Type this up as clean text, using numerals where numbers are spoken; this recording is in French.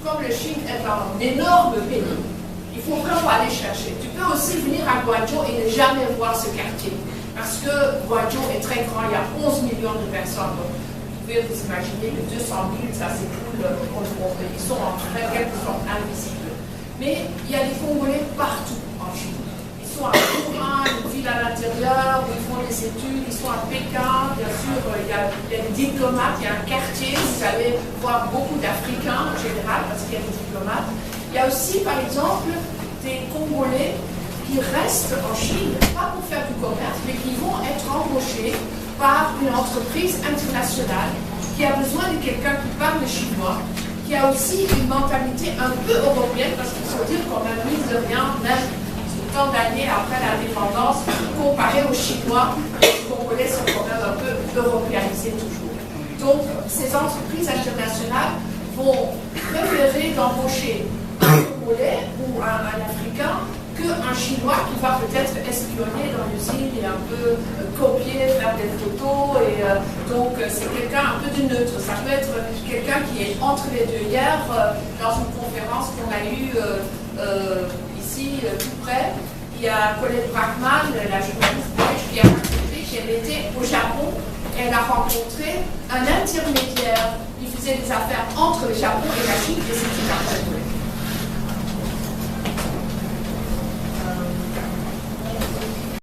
comme le Chine est un énorme pays, il faut vraiment aller chercher. Tu peux aussi venir à Guangzhou et ne jamais voir ce quartier. Parce que Guangzhou est très grand, il y a 11 millions de personnes. Donc, vous pouvez vous imaginer que 200 000, ça s'écoule, ils sont en quelque sorte invisibles. Mais il y a des Congolais partout en Chine. Ils sont à Wuhan, ils vivent à l'intérieur, ils font des études, ils sont à Pékin, bien sûr, il y a des diplomates, il y a un quartier, vous allez voir beaucoup d'Africains en général, parce qu'il y a des diplomates. Il y a aussi, par exemple, des Congolais qui restent en Chine, pas pour faire du commerce, mais qui vont être embauchés par une entreprise internationale qui a besoin de quelqu'un qui parle chinois, qui a aussi une mentalité un peu européenne, parce qu'il faut dire qu'on a mis de rien, même tant d'années après l'indépendance, comparé aux Chinois, les Congolais sont quand même un peu européanisés toujours. Donc, ces entreprises internationales vont préférer d'embaucher un Congolais ou un Africain qu'un Chinois qui va peut-être espionner dans l'usine et un peu copier, faire des photos. Et, donc, c'est quelqu'un un peu de neutre. Ça peut être quelqu'un qui est entre les deux. Hier, dans une conférence qu'on a eue ici, tout près, il y a Colette Brackman, la journaliste belge, qui a raconté qu'elle était au Japon. Elle a rencontré un intermédiaire qui faisait des affaires entre le Japon et la Chine, et c'était un Congolais.